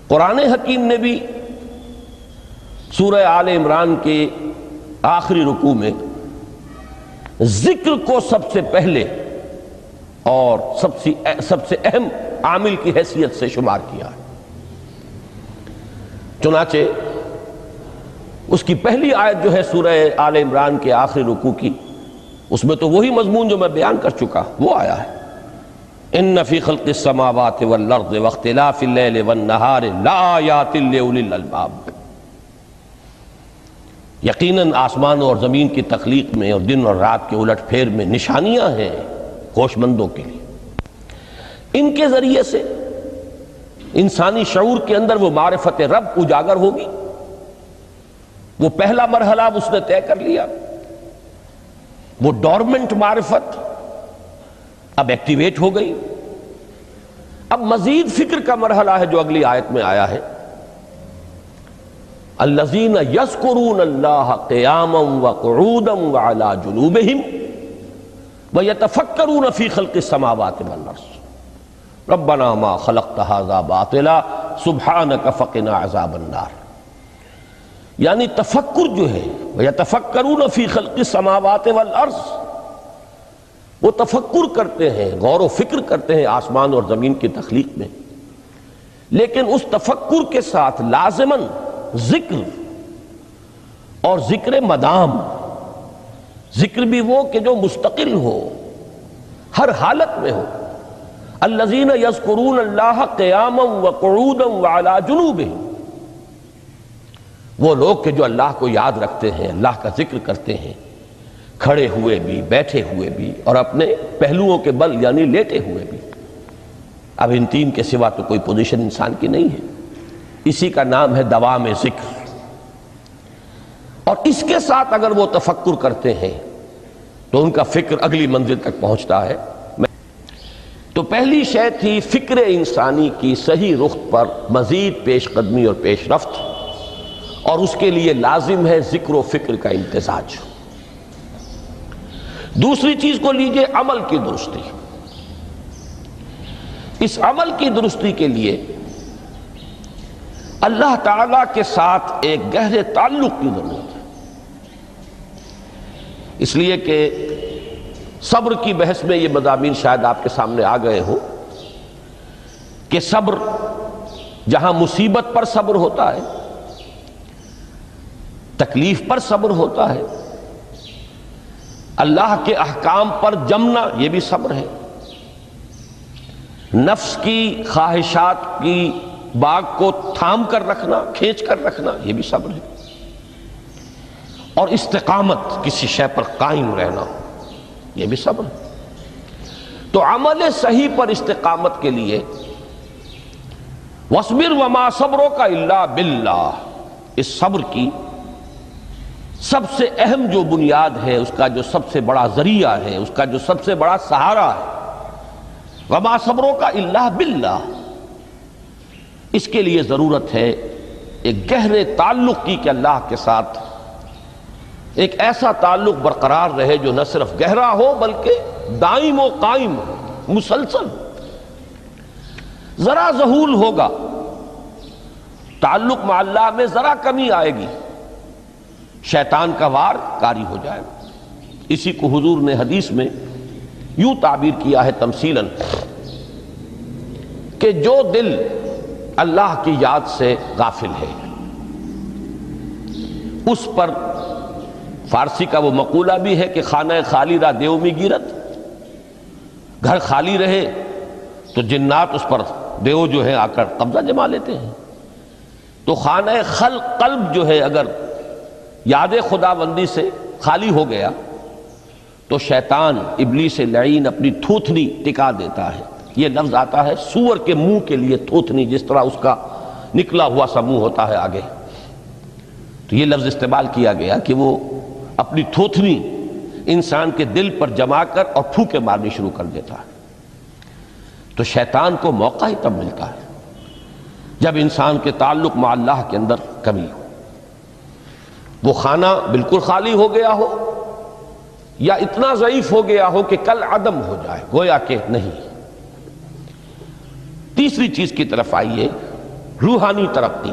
قرآن حکیم نے بھی سورہ آل عمران کے آخری رکوع میں ذکر کو سب سے پہلے اور سب سے اہم عامل کی حیثیت سے شمار کیا ہے۔ چنانچہ اس کی پہلی آیت جو ہے سورہ آل عمران کے آخری رکوع کی، اس میں تو وہی مضمون جو میں بیان کر چکا وہ آیا ہے، ان فی خلق السماوات والارض واختلاف اللیل والنہار لآیات لأولی الالباب، یقیناً آسمانوں اور زمین کی تخلیق میں اور دن اور رات کے الٹ پھیر میں نشانیاں ہیں ہوش مندوں کے لیے۔ ان کے ذریعے سے انسانی شعور کے اندر وہ معرفت رب اجاگر ہوگی، وہ پہلا مرحلہ اب اس نے طے کر لیا، وہ ڈورمنٹ معرفت اب ایکٹیویٹ ہو گئی۔ اب مزید فکر کا مرحلہ ہے جو اگلی آیت میں آیا ہے، الذین یذکرون اللہ قیاما وقعودا وعلی جنوبہم ویتفکرون فی خلق السماوات والارض ربنا ما خلقت ھذا باطلا سبحانک فقنا عذاب النار۔ یعنی تفکر جو ہے ویتفکرون فی خلق السماوات والارض، وہ تفکر کرتے ہیں، غور و فکر کرتے ہیں آسمان اور زمین کی تخلیق میں، لیکن اس تفکر کے ساتھ لازماً ذکر، اور ذکر مدام، ذکر بھی وہ کہ جو مستقل ہو، ہر حالت میں ہو۔ الذین یذکرون اللہ قیاما وقعودا وعلی جنوبہم، وہ لوگ کہ جو اللہ کو یاد رکھتے ہیں، اللہ کا ذکر کرتے ہیں، کھڑے ہوئے بھی، بیٹھے ہوئے بھی، اور اپنے پہلوؤں کے بل یعنی لیٹے ہوئے بھی۔ اب ان تین کے سوا تو کوئی پوزیشن انسان کی نہیں ہے، اسی کا نام ہے دوام ذکر۔ اور اس کے ساتھ اگر وہ تفکر کرتے ہیں تو ان کا فکر اگلی منزل تک پہنچتا ہے۔ تو پہلی شے تھی فکر انسانی کی صحیح رخ پر مزید پیش قدمی اور پیش رفت، اور اس کے لیے لازم ہے ذکر و فکر کا امتزاج۔ دوسری چیز کو لیجئے عمل کی درستی۔ اس عمل کی درستی کے لیے اللہ تعالیٰ کے ساتھ ایک گہرے تعلق کی ضرورت ہے، اس لیے کہ صبر کی بحث میں یہ مضامین شاید آپ کے سامنے آ گئے ہوں کہ صبر، جہاں مصیبت پر صبر ہوتا ہے، تکلیف پر صبر ہوتا ہے، اللہ کے احکام پر جمنا یہ بھی صبر ہے، نفس کی خواہشات کی باغ کو تھام کر رکھنا، کھینچ کر رکھنا یہ بھی صبر ہے، اور استقامت، کسی شے پر قائم رہنا یہ بھی صبر ہے۔ تو عمل صحیح پر استقامت کے لیے وَاصْبِرْ وَمَا صَبْرُكَ إِلَّا بِاللَّهِ، اس صبر کی سب سے اہم جو بنیاد ہے، اس کا جو سب سے بڑا ذریعہ ہے، اس کا جو سب سے بڑا سہارا ہے، وَمَا صَبْرُكَ إِلَّا بِاللَّهِ، اس کے لیے ضرورت ہے ایک گہرے تعلق کی کہ اللہ کے ساتھ ایک ایسا تعلق برقرار رہے جو نہ صرف گہرا ہو بلکہ دائم و قائم ہو، مسلسل۔ ذرا ذہول ہوگا تعلق مع اللہ میں، ذرا کمی آئے گی، شیطان کا وار کاری ہو جائے گا۔ اسی کو حضور نے حدیث میں یوں تعبیر کیا ہے تمثیلاً کہ جو دل اللہ کی یاد سے غافل ہے، اس پر فارسی کا وہ مقولہ بھی ہے کہ خانہ خالی را دیو می گیرت، گھر خالی رہے تو جنات اس پر دیو جو ہے آ کر قبضہ جما لیتے ہیں۔ تو خانہ قلب جو ہے اگر یاد خداوندی سے خالی ہو گیا تو شیطان ابلیس لعین اپنی تھوتنی ٹکا دیتا ہے۔ یہ لفظ آتا ہے سور کے منہ کے لیے تھوتنی، جس طرح اس کا نکلا ہوا سا منہ ہوتا ہے آگے، تو یہ لفظ استعمال کیا گیا کہ وہ اپنی تھوتنی انسان کے دل پر جما کر اور پھوکے مارنی شروع کر دیتا ہے۔ تو شیطان کو موقع ہی تب ملتا ہے جب انسان کے تعلق مع اللہ کے اندر کمی ہو، وہ خانہ بالکل خالی ہو گیا ہو یا اتنا ضعیف ہو گیا ہو کہ کل عدم ہو جائے، گویا کہ نہیں۔ تیسری چیز کی طرف آئیے روحانی ترقی،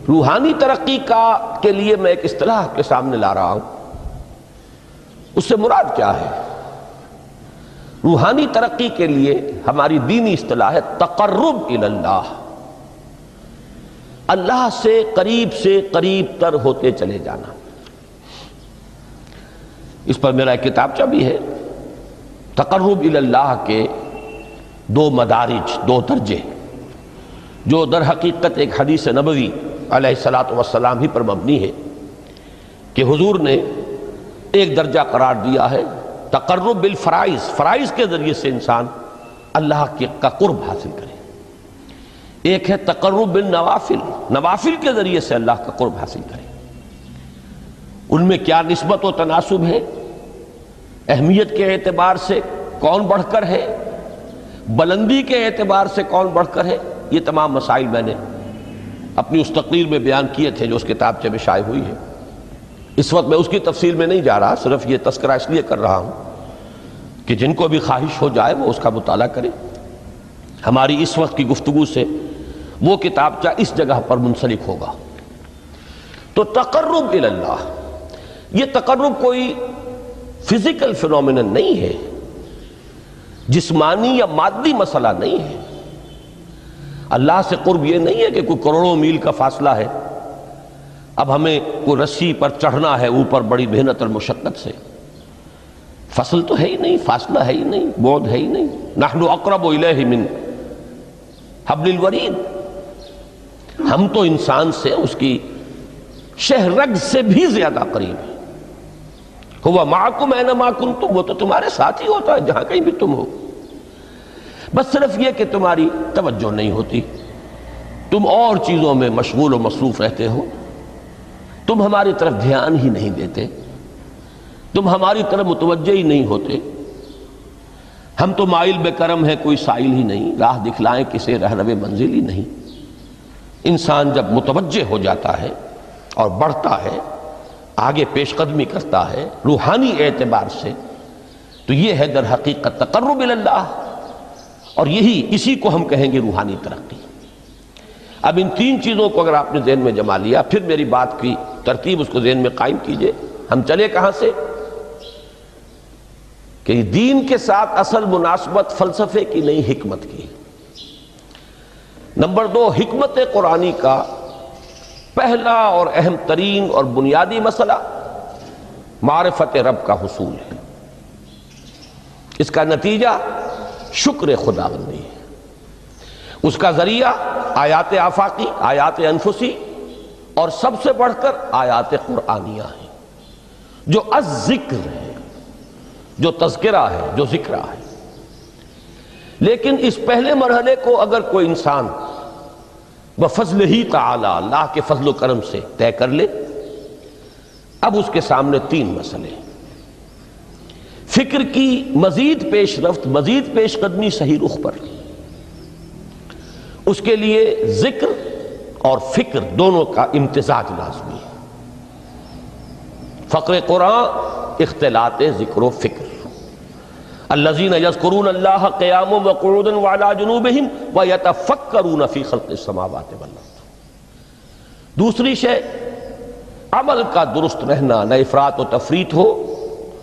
روحانی ترقی کے لیے میں ایک اصطلاح کے سامنے لا رہا ہوں، اس سے مراد کیا ہے؟ روحانی ترقی کے لیے ہماری دینی اصطلاح ہے تقرب الی اللہ، اللہ سے قریب تر ہوتے چلے جانا۔ اس پر میرا ایک کتابچہ بھی ہے، تقرب الی اللہ کے 2 مدارج، 2 درجے، جو در حقیقت ایک حدیث نبوی علیہ الصلوۃ والسلام ہی پر مبنی ہے کہ حضور نے ایک درجہ قرار دیا ہے تقرب بالفرائض، فرائض کے ذریعے سے انسان اللہ کا قرب حاصل کرے۔ ایک ہے تقرب بالنوافل، نوافل کے ذریعے سے اللہ کا قرب حاصل کرے۔ ان میں کیا نسبت و تناسب ہے، اہمیت کے اعتبار سے کون بڑھ کر ہے، بلندی کے اعتبار سے کون بڑھ کر ہے، یہ تمام مسائل میں نے اپنی اس تقریر میں بیان کیے تھے جو اس کتابچے میں شائع ہوئی ہے۔ اس وقت میں اس کی تفصیل میں نہیں جا رہا، صرف یہ تذکرہ اس لیے کر رہا ہوں کہ جن کو بھی خواہش ہو جائے وہ اس کا مطالعہ کرے۔ ہماری اس وقت کی گفتگو سے وہ کتابچہ اس جگہ پر منسلک ہوگا۔ تو تقرب الی اللہ، یہ تقرب کوئی فزیکل فینومینن نہیں ہے، جسمانی یا مادی مسئلہ نہیں ہے۔ اللہ سے قرب یہ نہیں ہے کہ کوئی کروڑوں میل کا فاصلہ ہے، اب ہمیں کوئی رسی پر چڑھنا ہے اوپر بڑی محنت اور مشقت سے۔ فصل تو ہے ہی نہیں، فاصلہ ہے ہی نہیں، بعد ہے ہی نہیں۔ نحن اقرب الیہ من حبل الورید، ہم تو انسان سے اس کی شہرگ سے بھی زیادہ قریب ہیں۔ ہوا معکم اینما کنتم، وہ تو تمہارے ساتھ ہی ہوتا ہے جہاں کہیں بھی تم ہو، بس صرف یہ کہ تمہاری توجہ نہیں ہوتی، تم اور چیزوں میں مشغول و مصروف رہتے ہو، تم ہماری طرف دھیان ہی نہیں دیتے، تم ہماری طرف متوجہ ہی نہیں ہوتے۔ ہم تو مائل بے کرم ہے، کوئی سائل ہی نہیں، راہ دکھلائیں کسے رہنو منزل ہی نہیں۔ انسان جب متوجہ ہو جاتا ہے اور بڑھتا ہے، آگے پیش قدمی کرتا ہے روحانی اعتبار سے، تو یہ ہے در حقیقت تقرب الی اللہ، اور اسی کو ہم کہیں گے روحانی ترقی۔ اب ان 3 چیزوں کو اگر آپ نے ذہن میں جما لیا، پھر میری بات کی ترتیب اس کو ذہن میں قائم کیجئے۔ ہم چلے کہاں سے؟ کہ دین کے ساتھ اصل مناسبت فلسفے کی نہیں، حکمت کی۔ نمبر 2، حکمت قرآنی کا پہلا اور اہم ترین اور بنیادی مسئلہ معرفت رب کا حصول ہے۔ اس کا نتیجہ شکر خداوندی ہے، اس کا ذریعہ آیات آفاقی، آیات انفسی، اور سب سے بڑھ کر آیات قرآنیہ ہیں، جو الذکر ہے، جو تذکرہ ہے، جو ذکرہ ہے۔ لیکن اس پہلے مرحلے کو اگر کوئی انسان بفضل ہی تعالی، اللہ کے فضل و کرم سے طے کر لے، اب اس کے سامنے 3 مسئلے، فکر کی مزید پیش رفت، مزید پیش قدمی صحیح رخ پر، اس کے لیے ذکر اور فکر دونوں کا امتزاج لازمی ہے۔ فقر قرآن اختلاط ذکر و فکر۔ الذین یذکرون اللہ قیاما وقعودا وعلی جنوبہم ویتفکرون فی خلق السماوات والارض۔ دوسری شے عمل کا درست رہنا، نہ افراط و تفریط ہو،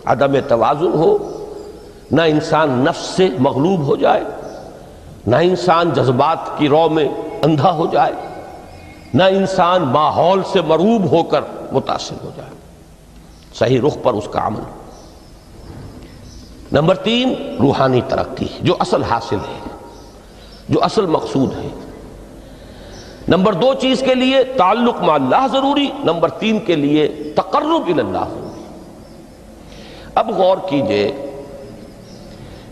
عدم توازن ہو، نہ انسان نفس سے مغلوب ہو جائے، نہ انسان جذبات کی رو میں اندھا ہو جائے، نہ انسان ماحول سے مرعوب ہو کر متاثر ہو جائے، صحیح رخ پر اس کا عمل۔ نمبر 3، روحانی ترقی، جو اصل حاصل ہے، جو اصل مقصود ہے۔ نمبر 2 چیز کے لیے تعلق مع اللہ ضروری، نمبر 3 کے لیے تقرب الی اللہ ضروری۔ اب غور کیجئے،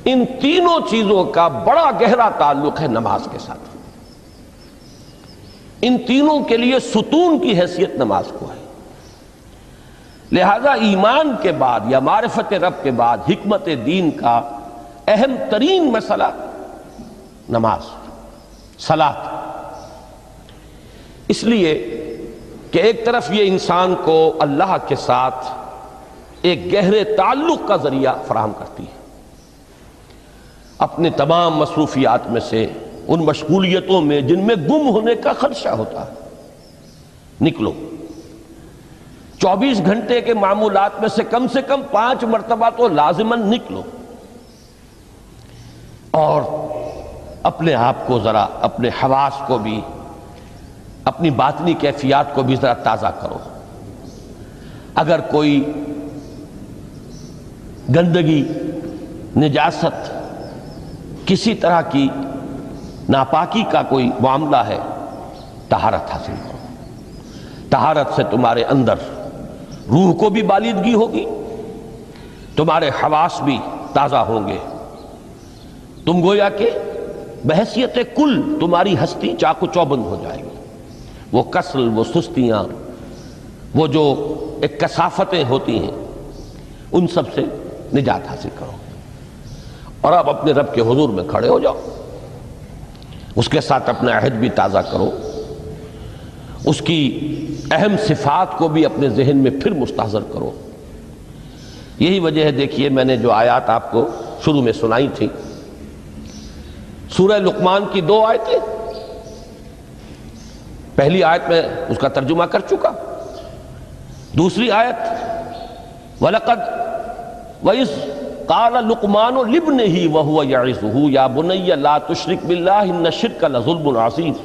ان تینوں چیزوں کا بڑا گہرا تعلق ہے نماز کے ساتھ۔ ان تینوں کے لیے ستون کی حیثیت نماز کو ہے۔ لہذا ایمان کے بعد یا معرفت رب کے بعد حکمت دین کا اہم ترین مسئلہ نماز، صلاۃ۔ اس لیے کہ ایک طرف یہ انسان کو اللہ کے ساتھ ایک گہرے تعلق کا ذریعہ فراہم کرتی ہے، اپنے تمام مصروفیات میں سے ان مشغولیتوں میں جن میں گم ہونے کا خدشہ ہوتا ہے، نکلو۔ 24 گھنٹے کے معمولات میں سے کم 5 مرتبہ تو لازماً نکلو، اور اپنے آپ کو ذرا، اپنے حواس کو بھی، اپنی باطنی کیفیات کو بھی ذرا تازہ کرو۔ اگر کوئی گندگی، نجاست، کسی طرح کی ناپاکی کا کوئی معاملہ ہے، طہارت حاصل کرو۔ طہارت سے تمہارے اندر روح کو بھی بالیدگی ہوگی، تمہارے حواس بھی تازہ ہوں گے، تم گویا کہ بحیثیت کل تمہاری ہستی چاق و چوبند ہو جائے گی۔ وہ کسل، وہ سستیاں، وہ جو ایک کثافتیں ہوتی ہیں، ان سب سے نجات حاصل کرو، اور اب اپنے رب کے حضور میں کھڑے ہو جاؤ، اس کے ساتھ اپنا عہد بھی تازہ کرو، اس کی اہم صفات کو بھی اپنے ذہن میں پھر مستحضر کرو۔ یہی وجہ ہے، دیکھیے میں نے جو آیات آپ کو شروع میں سنائی تھی، سورہ لقمان کی 2 آیتیں، پہلی آیت میں اس کا ترجمہ کر چکا، دوسری آیت وَلَقَدْ وَإِذْ قَالَ لُقْمَانُ لِابْنِهِ وَهُوَ يَعِظُهُ يَا بُنَيَّ لَا تُشْرِكْ بِاللَّهِ إِنَّ الشِّرْكَ لَظُلْمٌ عَظِيمٌ۔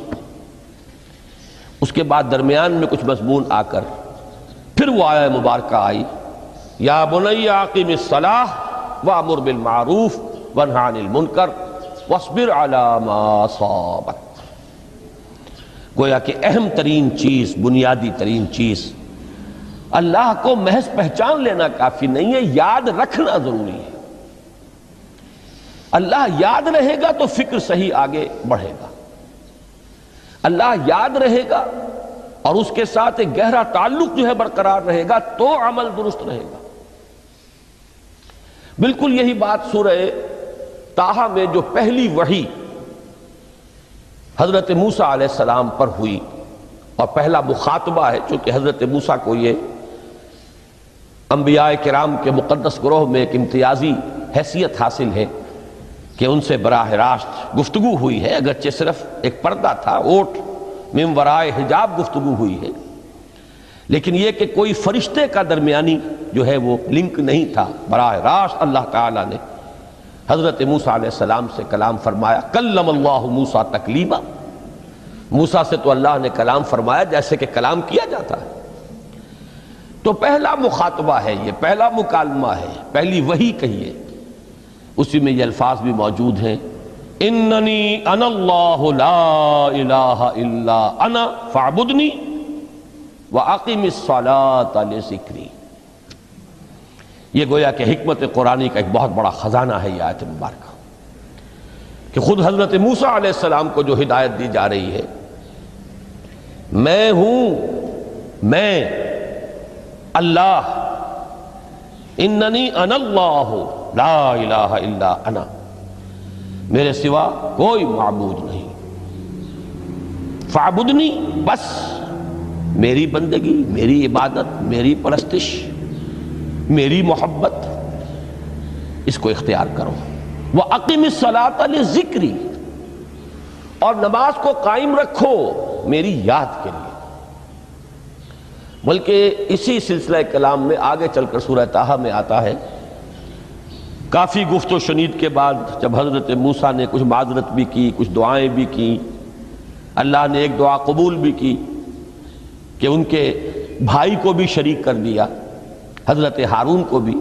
اس کے بعد درمیان میں کچھ مضمون آ کر پھر وہ آیہ مبارکہ آئی، یا بنی اقم الصلاۃ وامر بالمعروف وانہ عن المنکر واصبر علی ما اصابک۔ گویا کہ اہم ترین چیز، بنیادی ترین چیز، اللہ کو محض پہچان لینا کافی نہیں ہے، یاد رکھنا ضروری ہے۔ اللہ یاد رہے گا تو فکر صحیح آگے بڑھے گا، اللہ یاد رہے گا اور اس کے ساتھ ایک گہرا تعلق جو ہے برقرار رہے گا تو عمل درست رہے گا۔ بالکل یہی بات سورہ طٰہٰ میں جو پہلی وحی حضرت موسیٰ علیہ السلام پر ہوئی، اور پہلا مخاطبہ ہے، چونکہ حضرت موسیٰ کو یہ انبیاء کرام کے مقدس گروہ میں ایک امتیازی حیثیت حاصل ہے کہ ان سے براہ راست گفتگو ہوئی ہے، اگرچہ صرف ایک پردہ تھا، اوٹ من ورائے حجاب گفتگو ہوئی ہے، لیکن یہ کہ کوئی فرشتے کا درمیانی جو ہے وہ لنک نہیں تھا، براہ راست اللہ تعالیٰ نے حضرت موسیٰ علیہ السلام سے کلام فرمایا۔ کلم اللہ موسیٰ تکلیما، موسیٰ سے تو اللہ نے کلام فرمایا جیسے کہ کلام کیا جاتا ہے۔ تو پہلا مخاطبہ ہے، یہ پہلا مکالمہ ہے، پہلی وحی کہیے، اسی میں یہ الفاظ بھی موجود ہیں، اننی انا اللہ لا الہ الا انا فاعبدنی واقم الصلاۃ لذکری۔ یہ گویا کہ حکمت قرآنی کا ایک بہت بڑا خزانہ ہے یہ آیت مبارکہ، کہ خود حضرت موسیٰ علیہ السلام کو جو ہدایت دی جا رہی ہے، میں ہوں، میں اللہ، اننی انا اللہ لا الہ الا انا، میرے سوا کوئی معبود نہیں، فاعبدنی، بس میری بندگی، میری عبادت، میری پرستش، میری محبت، اس کو اختیار کرو۔ وَأَقِمِ الصَّلَاةَ لِذِكْرِي، اور نماز کو قائم رکھو میری یاد کے لیے۔ بلکہ اسی سلسلہ کلام میں آگے چل کر سورہ طٰہٰ میں آتا ہے، کافی گفت و شنید کے بعد جب حضرت موسیٰ نے کچھ معذرت بھی کی، کچھ دعائیں بھی کی، اللہ نے ایک دعا قبول بھی کی کہ ان کے بھائی کو بھی شریک کر دیا، حضرت ہارون کو بھی۔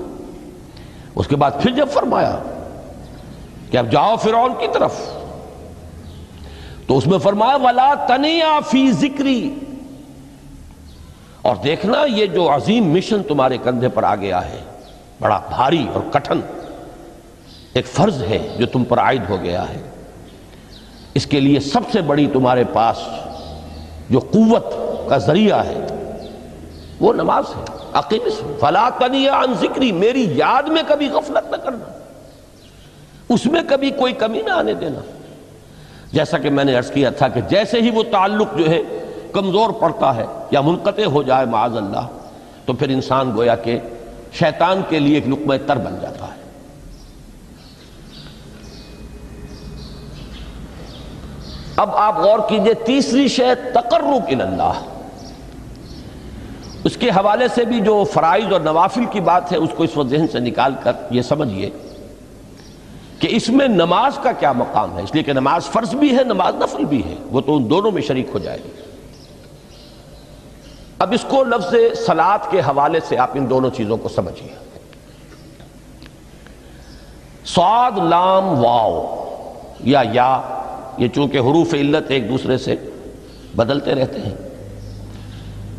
اس کے بعد پھر جب فرمایا کہ اب جاؤ فرعون کی طرف، تو اس میں فرمایا وَلَا تَنِيَا فِي ذِكْرِي، اور دیکھنا یہ جو عظیم مشن تمہارے کندھے پر آ گیا ہے، بڑا بھاری اور کٹھن ایک فرض ہے جو تم پر عائد ہو گیا ہے، اس کے لیے سب سے بڑی تمہارے پاس جو قوت کا ذریعہ ہے وہ نماز ہے۔ اقیم فلا تنیا عن ذکری، میری یاد میں کبھی غفلت نہ کرنا، اس میں کبھی کوئی کمی نہ آنے دینا۔ جیسا کہ میں نے عرض کیا تھا کہ جیسے ہی وہ تعلق جو ہے کمزور پڑتا ہے یا منقطع ہو جائے معاذ اللہ، تو پھر انسان گویا کہ شیطان کے لیے ایک لقمہ تر بن جاتا ہے۔ اب آپ غور کیجئے، تیسری شے تقرب الی اللہ، اس کے حوالے سے بھی جو فرائض اور نوافل کی بات ہے اس کو اس وقت ذہن سے نکال کر یہ سمجھیے کہ اس میں نماز کا کیا مقام ہے، اس لیے کہ نماز فرض بھی ہے، نماز نفل بھی ہے، وہ تو ان دونوں میں شریک ہو جائے گی۔ اب اس کو لفظ صلاۃ کے حوالے سے آپ ان دونوں چیزوں کو سمجھیے۔ صاد لام واو یا یہ چونکہ حروف علت ایک دوسرے سے بدلتے رہتے ہیں،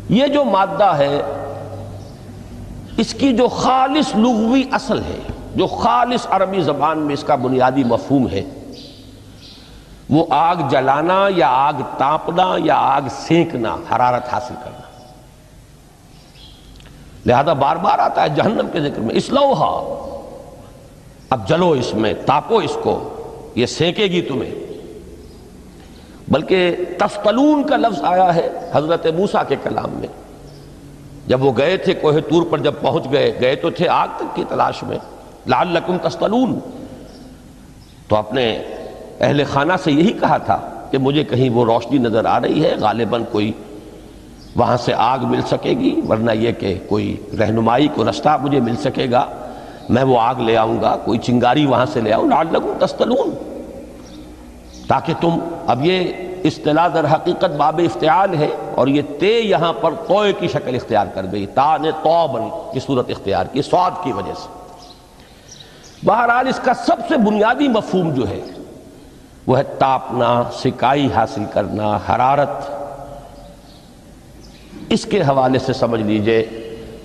یہ جو مادہ ہے اس کی جو خالص لغوی اصل ہے، جو خالص عربی زبان میں اس کا بنیادی مفہوم ہے، وہ آگ جلانا یا آگ تاپنا یا آگ سینکنا، حرارت حاصل کرنا۔ لہذا بار بار آتا ہے جہنم کے ذکر میں، اسلوہا، اب جلو اس میں، تاپو اس کو، یہ سینکے گی تمہیں۔ بلکہ تفتلون کا لفظ آیا ہے حضرت موسیٰ کے کلام میں، جب وہ گئے تھے کوہ طور پر، جب پہنچ گئے تو تھے آگ تک کی تلاش میں، لعلکم تفتلون، تو اپنے اہل خانہ سے یہی کہا تھا کہ مجھے کہیں وہ روشنی نظر آ رہی ہے، غالباً کوئی وہاں سے آگ مل سکے گی، ورنہ یہ کہ کوئی رہنمائی کو رستہ مجھے مل سکے گا، میں وہ آگ لے آؤں گا، کوئی چنگاری وہاں سے لے آؤں، لعلکم تفتلون، تاکہ تم، اب یہ اصطلاح در حقیقت باب افتعال ہے، اور یہ تے یہاں پر توئے کی شکل اختیار کر گئی، تا نے توبن کی صورت اختیار کی صاد کی وجہ سے۔ بہرحال اس کا سب سے بنیادی مفہوم جو ہے وہ ہے تاپنا، سکائی حاصل کرنا، حرارت۔ اس کے حوالے سے سمجھ لیجئے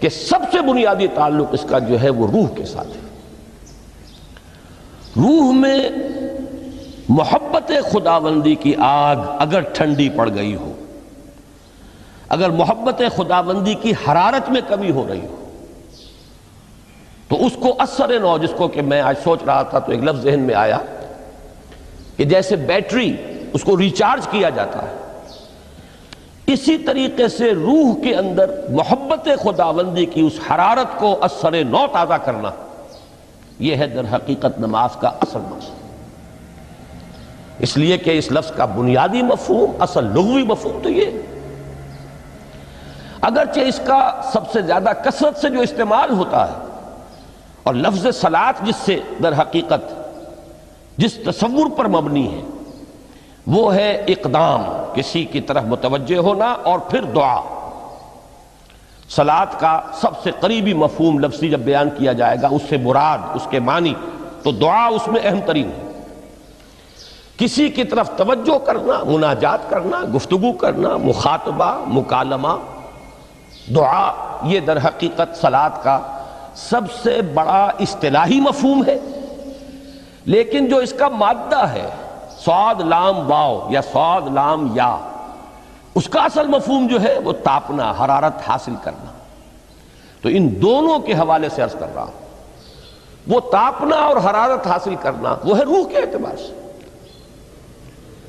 کہ سب سے بنیادی تعلق اس کا جو ہے وہ روح کے ساتھ ہے۔ روح میں محبت خداوندی کی آگ اگر ٹھنڈی پڑ گئی ہو، اگر محبت خداوندی کی حرارت میں کمی ہو رہی ہو، تو اس کو اثر نو، جس کو کہ میں آج سوچ رہا تھا تو ایک لفظ ذہن میں آیا کہ جیسے بیٹری اس کو ریچارج کیا جاتا ہے، اسی طریقے سے روح کے اندر محبت خداوندی کی اس حرارت کو اثر نو تازہ کرنا، یہ ہے در حقیقت نماز کا اصل مقصد۔ اس لیے کہ اس لفظ کا بنیادی مفہوم، اصل لغوی مفہوم تو یہ، اگرچہ اس کا سب سے زیادہ کثرت سے جو استعمال ہوتا ہے، اور لفظ صلاۃ جس سے در حقیقت جس تصور پر مبنی ہے وہ ہے اقدام، کسی کی طرف متوجہ ہونا اور پھر دعا۔ صلاۃ کا سب سے قریبی مفہوم لفظی جب بیان کیا جائے گا، اس سے مراد، اس کے معنی، تو دعا اس میں اہم ترین ہے۔ کسی کی طرف توجہ کرنا، مناجات کرنا، گفتگو کرنا، مخاطبہ، مکالمہ، دعا، یہ در حقیقت صلاۃ کا سب سے بڑا اصطلاحی مفہوم ہے۔ لیکن جو اس کا مادہ ہے، صاد لام واو یا صاد لام یا، اس کا اصل مفہوم جو ہے وہ تاپنا، حرارت حاصل کرنا۔ تو ان دونوں کے حوالے سے عرض کر رہا ہوں، وہ تاپنا اور حرارت حاصل کرنا وہ ہے روح کے اعتبار سے۔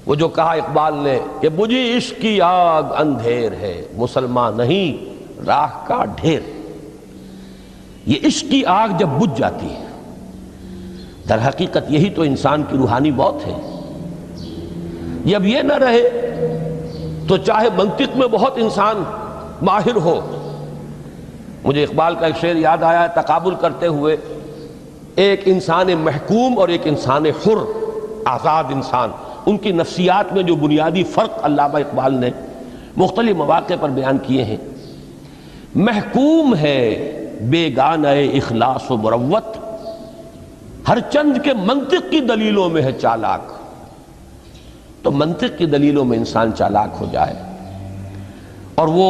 وہ جو کہا اقبال نے کہ بجھی عشق کی آگ اندھیر ہے، مسلمان نہیں راہ کا ڈھیر۔ یہ عشق کی آگ جب بجھ جاتی ہے، در حقیقت یہی تو انسان کی روحانی موت ہے۔ جب یہ نہ رہے تو چاہے منطق میں بہت انسان ماہر ہو، مجھے اقبال کا ایک شعر یاد آیا ہے، تقابل کرتے ہوئے ایک انسان محکوم اور ایک انسان حر، آزاد انسان، ان کی نفسیات میں جو بنیادی فرق علامہ اقبال نے مختلف مواقع پر بیان کیے ہیں۔ محکوم ہے بیگانہ اخلاص و مروت، ہر چند کے منطق کی دلیلوں میں ہے چالاک۔ تو منطق کی دلیلوں میں انسان چالاک ہو جائے اور وہ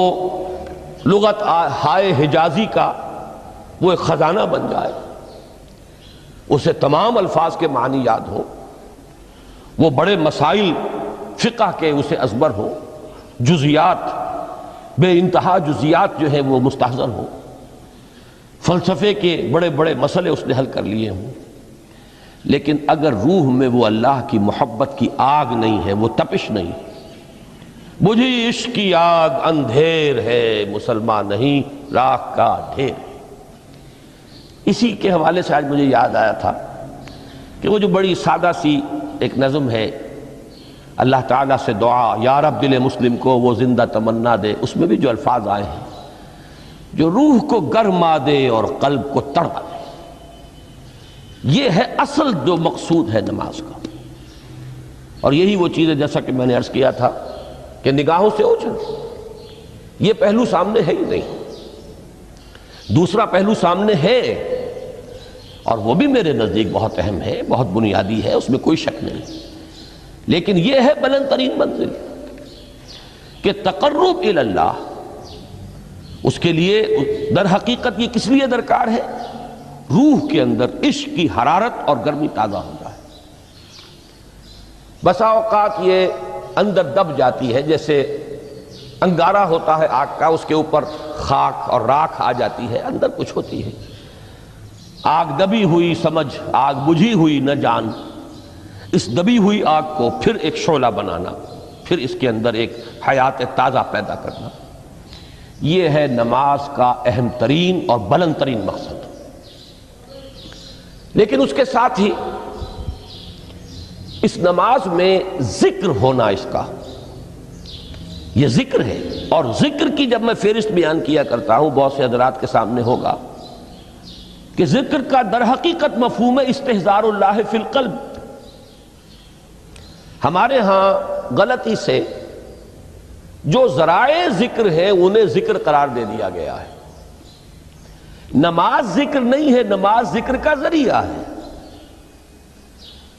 لغت ہائے حجازی کا وہ ایک خزانہ بن جائے، اسے تمام الفاظ کے معنی یاد ہوں، وہ بڑے مسائل فقہ کے اسے ازبر ہوں، جزیات، بے انتہا جزیات جو ہیں وہ مستحضر ہوں، فلسفے کے بڑے بڑے مسئلے اس نے حل کر لیے ہوں، لیکن اگر روح میں وہ اللہ کی محبت کی آگ نہیں ہے، وہ تپش نہیں، بجھی عشق کی آگ اندھیر ہے، مسلمان نہیں راہ کا ڈھیر۔ اسی کے حوالے سے آج مجھے یاد آیا تھا کہ وہ جو بڑی سادہ سی ایک نظم ہے، اللہ تعالیٰ سے دعا، یا رب دل مسلم کو وہ زندہ تمنا دے، اس میں بھی جو الفاظ آئے ہیں جو روح کو گرما دے اور قلب کو تڑپا دے، یہ ہے اصل جو مقصود ہے نماز کا۔ اور یہی وہ چیز ہے جیسا کہ میں نے عرض کیا تھا کہ نگاہوں سے اوجھل، یہ پہلو سامنے ہے ہی نہیں، دوسرا پہلو سامنے ہے اور وہ بھی میرے نزدیک بہت اہم ہے، بہت بنیادی ہے، اس میں کوئی شک نہیں، لیکن یہ ہے بلند ترین منزل کہ تقرب الی اللہ، اس کے لیے در حقیقت یہ کس لیے درکار ہے؟ روح کے اندر عشق کی حرارت اور گرمی تازہ ہو جائے۔ بسا اوقات یہ اندر دب جاتی ہے، جیسے انگارہ ہوتا ہے آگ کا، اس کے اوپر خاک اور راکھ آ جاتی ہے، اندر کچھ ہوتی ہے، آگ دبی ہوئی سمجھ، آگ بجھی ہوئی نہ جان، اس دبی ہوئی آگ کو پھر ایک شعلہ بنانا، پھر اس کے اندر ایک حیات تازہ پیدا کرنا، یہ ہے نماز کا اہم ترین اور بلند ترین مقصد۔ لیکن اس کے ساتھ ہی اس نماز میں ذکر ہونا، اس کا یہ ذکر ہے، اور ذکر کی جب میں فہرست بیان کیا کرتا ہوں بہت سے حضرات کے سامنے ہوگا کہ ذکر کا در حقیقت مفہوم ہے استحضار اللہ فی القلب۔ ہمارے ہاں غلطی سے جو ذرائع ذکر ہیں انہیں ذکر قرار دے دیا گیا ہے۔ نماز ذکر نہیں ہے، نماز ذکر کا ذریعہ ہے۔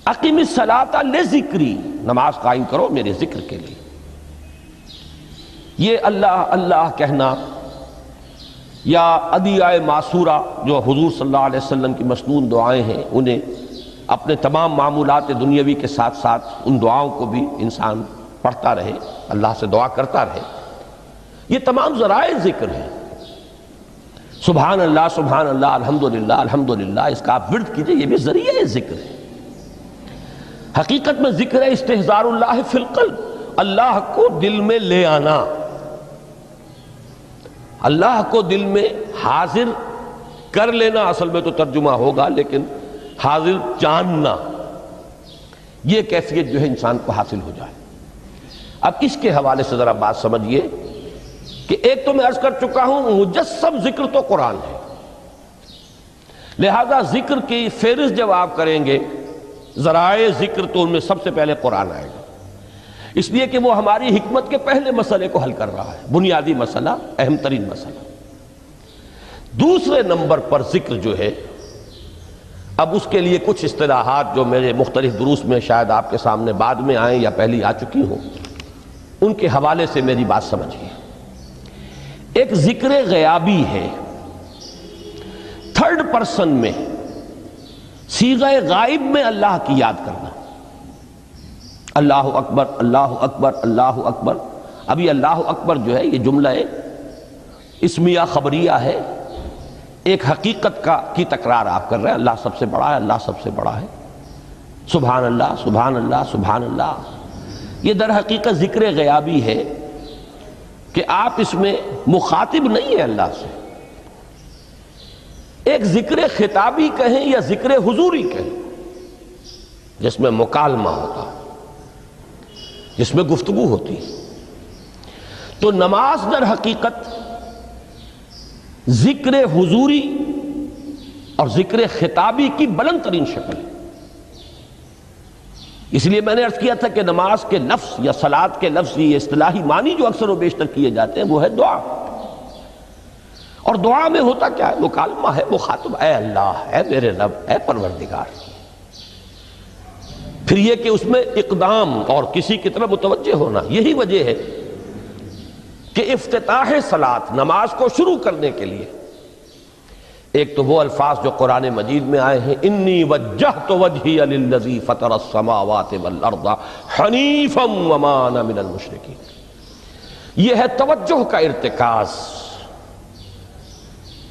اقیم الصلاۃ لذکری، نماز قائم کرو میرے ذکر کے لیے۔ یہ اللہ اللہ کہنا یا ادعیہ معصورہ جو حضور صلی اللہ علیہ وسلم کی مسنون دعائیں ہیں، انہیں اپنے تمام معمولات دنیاوی کے ساتھ ساتھ ان دعاؤں کو بھی انسان پڑھتا رہے، اللہ سے دعا کرتا رہے، یہ تمام ذرائع ذکر ہیں۔ سبحان اللہ سبحان اللہ الحمدللہ الحمدللہ، اس کا آپ ورد کیجئے، یہ بھی ذریعہ ذکر ہے۔ حقیقت میں ذکر ہے استحضار اللہ فی القلب، اللہ کو دل میں لے آنا، اللہ کو دل میں حاضر کر لینا، اصل میں تو ترجمہ ہوگا، لیکن حاضر جاننا، یہ کیفیت جو ہے انسان کو حاصل ہو جائے۔ اب اس کے حوالے سے ذرا بات سمجھیے کہ ایک تو میں عرض کر چکا ہوں مجسم ذکر تو قرآن ہے، لہذا ذکر کی فہرست جب آپ کریں گے ذرائع ذکر تو ان میں سب سے پہلے قرآن آئے گا، اس لیے کہ وہ ہماری حکمت کے پہلے مسئلے کو حل کر رہا ہے، بنیادی مسئلہ، اہم ترین مسئلہ۔ دوسرے نمبر پر ذکر جو ہے، اب اس کے لیے کچھ اصطلاحات جو میرے مختلف دروس میں شاید آپ کے سامنے بعد میں آئیں یا پہلی آ چکی ہوں، ان کے حوالے سے میری بات سمجھیے۔ ایک ذکر غیابی ہے، تھرڈ پرسن میں، صیغہ غائب میں اللہ کی یاد کرنا، اللہ اکبر اللہ اکبر اللہ اکبر۔ ابھی اللہ اکبر جو ہے یہ جملہ اسمیہ خبریہ ہے، ایک حقیقت کی تکرار آپ کر رہے ہیں، اللہ سب سے بڑا ہے، اللہ سب سے بڑا ہے، سبحان اللہ سبحان اللہ سبحان اللہ۔ یہ در حقیقت ذکر غیابی ہے کہ آپ اس میں مخاطب نہیں ہیں اللہ سے، ایک ذکر خطابی کہیں یا ذکر حضوری کہیں، جس میں مکالمہ ہوتا ہے، جس میں گفتگو ہوتی ہے۔ تو نماز در حقیقت ذکر حضوری اور ذکر خطابی کی بلند ترین شکل ہے۔ اس لیے میں نے عرض کیا تھا کہ نماز کے لفظ یا صلاۃ کے لفظ، یہ اصطلاحی معنی جو اکثر و بیشتر کیے جاتے ہیں وہ ہے دعا، اور دعا میں ہوتا کیا ہے؟ مکالمہ ہے، مخاطب، اے اللہ، اے میرے رب، اے پروردگار۔ پھر یہ کہ اس میں اقدام اور کسی کی طرف متوجہ ہونا، یہی وجہ ہے کہ افتتاح صلاۃ، نماز کو شروع کرنے کے لیے ایک تو وہ الفاظ جو قرآن مجید میں آئے ہیں، انی وجہت وجہی للذی فطر السماوات والارض حنیفا وما انا من المشرکین، یہ ہے توجہ کا ارتکاز،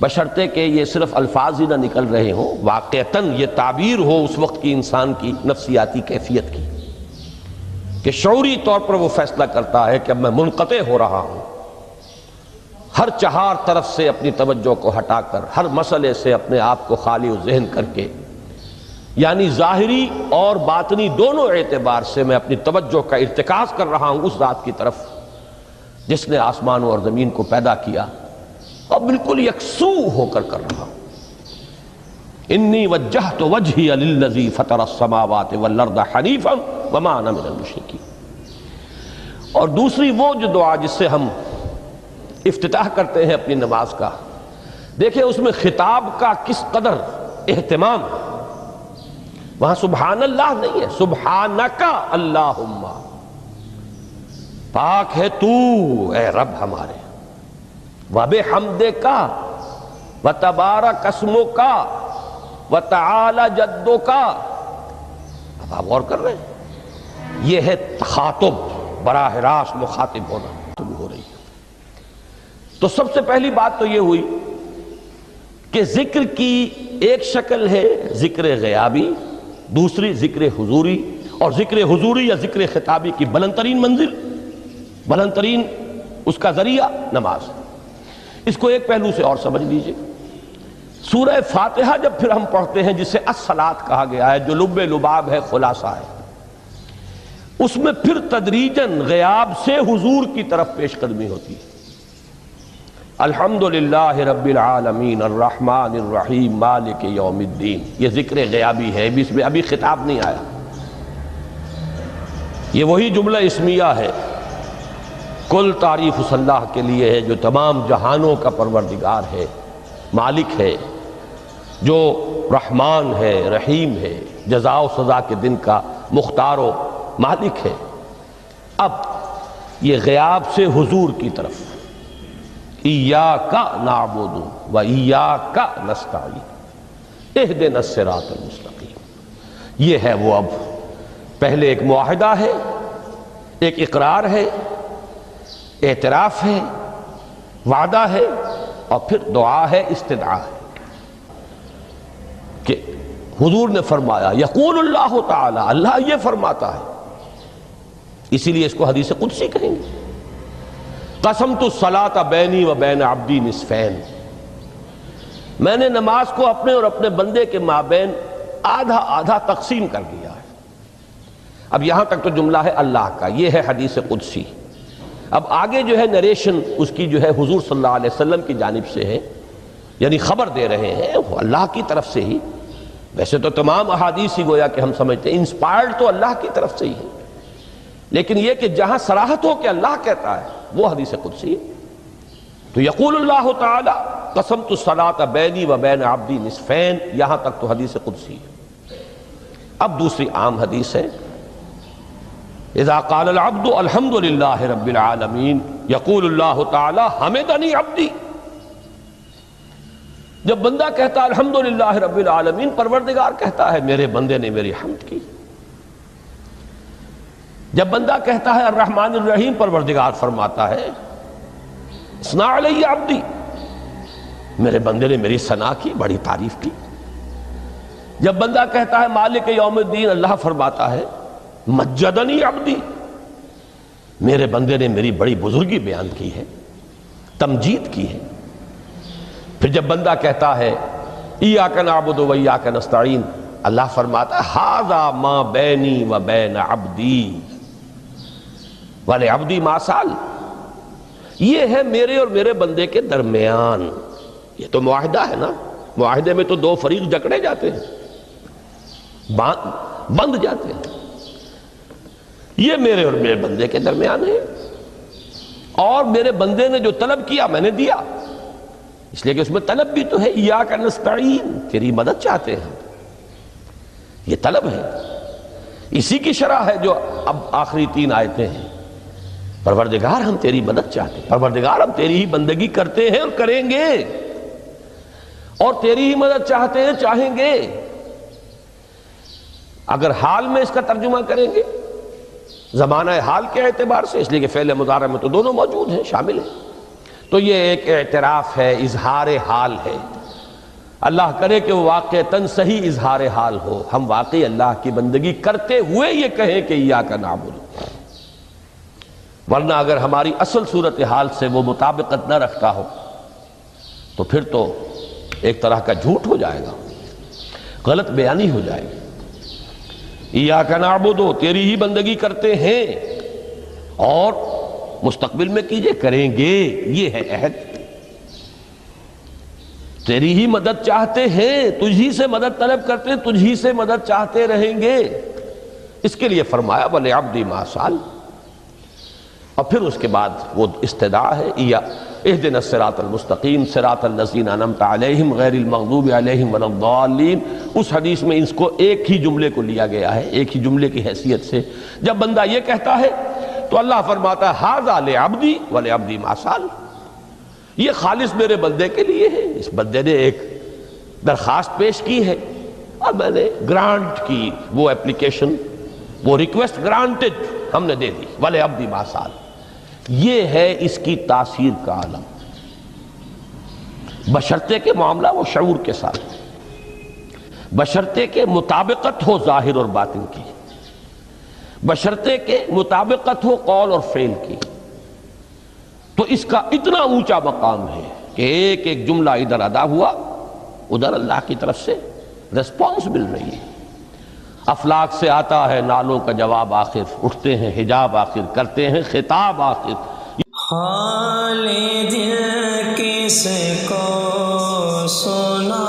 بشرطے کہ یہ صرف الفاظ ہی نہ نکل رہے ہوں، واقعتاً یہ تعبیر ہو اس وقت کی انسان کی نفسیاتی کیفیت کی، کہ شعوری طور پر وہ فیصلہ کرتا ہے کہ اب میں منقطع ہو رہا ہوں، ہر چہار طرف سے اپنی توجہ کو ہٹا کر، ہر مسئلے سے اپنے آپ کو خالی و ذہن کر کے یعنی ظاہری اور باطنی دونوں اعتبار سے میں اپنی توجہ کا ارتکاز کر رہا ہوں اس ذات کی طرف جس نے آسمانوں اور زمین کو پیدا کیا، اور بالکل یکسو ہو کر رہا ہوں۔ انی وجہت وجہی للذی فطر السماوات والارض حنیفا وما انا من المشرکین۔ اور دوسری وہ جو دعا جس سے ہم افتتاح کرتے ہیں اپنی نماز کا، دیکھیں اس میں خطاب کا کس قدر اہتمام، وہاں سبحان اللہ نہیں ہے، سبحانک اللہم، پاک ہے تو اے رب ہمارے، وبحمدک وتبارک اسمک وتعالی جدک۔ اب آپ غور کر رہے ہیں، یہ ہے تخاطب، براہ راست مخاطب ہونا ہو رہی ہے۔ تو سب سے پہلی بات تو یہ ہوئی کہ ذکر کی ایک شکل ہے ذکر غیابی، دوسری ذکر حضوری، اور ذکر حضوری یا ذکر خطابی کی بلند ترین منزل، بلند ترین اس کا ذریعہ نماز۔ اس کو ایک پہلو سے اور سمجھ لیجئے، سورہ فاتحہ جب پھر ہم پڑھتے ہیں جسے الصلاۃ کہا گیا ہے، جو لب لباب ہے، خلاصہ ہے، اس میں پھر تدریجاً غیاب سے حضور کی طرف پیش قدمی ہوتی ہے۔ الحمدللہ رب العالمین الرحمن الرحیم مالک یوم الدین، یہ ذکر غیابی ہے، اس میں ابھی خطاب نہیں آیا، یہ وہی جملہ اسمیہ ہے۔ کل تعریف اس اللہ کے لیے ہے جو تمام جہانوں کا پروردگار ہے، مالک ہے، جو رحمان ہے، رحیم ہے، جزا و سزا کے دن کا مختار و مالک ہے۔ اب یہ غیاب سے حضور کی طرف، ایاک نعبد و ایاک نستعین اہدنا الصراط المستقیم، یہ ہے وہ۔ اب پہلے ایک معاہدہ ہے، ایک اقرار ہے، اعتراف ہے، وعدہ ہے، اور پھر دعا ہے، استدعا ہے کہ حضور نے فرمایا، یقول اللہ تعالی، اللہ یہ فرماتا ہے، اسی لیے اس کو حدیث قدسی کہیں گے۔ قسمت الصلاۃ بینی و بین عبدی نصفین، میں نے نماز کو اپنے اور اپنے بندے کے مابین آدھا آدھا تقسیم کر دیا ہے۔ اب یہاں تک تو جملہ ہے اللہ کا، یہ ہے حدیث قدسی۔ اب آگے جو ہے نریشن اس کی جو ہے حضور صلی اللہ علیہ وسلم کی جانب سے ہے، یعنی خبر دے رہے ہیں وہ اللہ کی طرف سے ہی۔ ویسے تو تمام احادیث ہی گویا کہ ہم سمجھتے ہیں انسپائرڈ تو اللہ کی طرف سے ہی ہے، لیکن یہ کہ جہاں صراحت ہو کہ اللہ کہتا ہے وہ حدیث قدسی ہے۔ تو یقول اللہ تعالی قسمت الصلاۃ بینی و بین عبدی نصفین، یہاں تک تو حدیث قدسی ہے۔ اب دوسری عام حدیث ہے، اذا قال العبد الحمد للہ رب العالمین یقول اللہ تعالی حمدنی عبدی، جب بندہ کہتا ہے الحمدللہ رب العالمین، پروردگار کہتا ہے میرے بندے نے میری حمد کی۔ جب بندہ کہتا ہے الرحمن الرحیم، پروردگار فرماتا ہے اثنا علی عبدی، میرے بندے نے میری ثنا کی، بڑی تعریف کی۔ جب بندہ کہتا ہے مالک یوم الدین، اللہ فرماتا ہے مجدنی عبدی، میرے بندے نے میری بڑی بزرگی بیان کی ہے، تمجید کی ہے۔ پھر جب بندہ کہتا ہے ایاک نعبد و ایاک نستعین، اللہ فرماتا ہے ھذا ما بینی و بین عبدی ولعبدی ما سأل، یہ ہے میرے اور میرے بندے کے درمیان۔ یہ تو معاہدہ ہے نا، معاہدے میں تو دو فریق جکڑے جاتے ہیں، بند جاتے ہیں، یہ میرے اور میرے بندے کے درمیان ہے، اور میرے بندے نے جو طلب کیا میں نے دیا، اس لیے کہ اس میں طلب بھی تو ہے، ایاک نستعین، تیری مدد چاہتے ہیں، یہ طلب ہے۔ اسی کی شرح ہے جو اب آخری 3 آیتیں ہیں، پروردگار ہم تیری مدد چاہتے ہیں، پروردگار ہم تیری ہی بندگی کرتے ہیں اور کریں گے، اور تیری ہی مدد چاہتے ہیں، چاہیں گے۔ اگر حال میں اس کا ترجمہ کریں گے زمانہ حال کے اعتبار سے، اس لیے کہ فعل مضارع میں تو دونوں موجود ہیں، شامل ہیں، تو یہ ایک اعتراف ہے، اظہار حال ہے۔ اللہ کرے کہ وہ واقعتاً صحیح اظہار حال ہو، ہم واقعی اللہ کی بندگی کرتے ہوئے یہ کہیں کہ ایاک نعبد، ورنہ اگر ہماری اصل صورتحال سے وہ مطابقت نہ رکھتا ہو تو پھر تو ایک طرح کا جھوٹ ہو جائے گا، غلط بیانی ہو جائے گی۔ ایاک نعبد، تیری ہی بندگی کرتے ہیں، اور مستقبل میں کیجئے، کریں گے، یہ ہے عہد، تیری ہی مدد چاہتے ہیں، تجھی سے مدد طلب کرتے ہیں، تجھی سے مدد چاہتے رہیں گے۔ اس کے لیے فرمایا وَلِعَبْدِ مَا سَأَلَ، اور پھر اس کے بعد وہ استدعا ہے اهدنا الصراط المستقیم صراط الذین انعمت علیہم غیر المغضوب علیہم ولا الضالین۔ اس حدیث میں اس کو ایک ہی جملے کو لیا گیا ہے، ایک ہی جملے کی حیثیت سے۔ جب بندہ یہ کہتا ہے تو اللہ فرماتا ہے ھذا لعبدی ولعبدی ما سأل، یہ خالص میرے بندے کے لیے ہے، اس بندے نے ایک درخواست پیش کی ہے اور میں نے گرانٹ کی، وہ اپلیکیشن، وہ ریکویسٹ گرانٹڈ ہم نے دے دی، ولعبدی ما سأل۔ یہ ہے اس کی تاثیر کا عالم، بشرطے کے معاملہ وہ شعور کے ساتھ، بشرطے کے مطابقت ہو ظاہر اور باطن کی، بشرطے کے مطابقت ہو قول اور فعل کی، تو اس کا اتنا اونچا مقام ہے کہ ایک ایک جملہ ادھر ادا ہوا، ادھر اللہ کی طرف سے ریسپانس مل رہی ہے۔ افلاک سے آتا ہے نالوں کا جواب آخر، اٹھتے ہیں حجاب آخر، کرتے ہیں خطاب آخر۔ حال دل کس کو سنا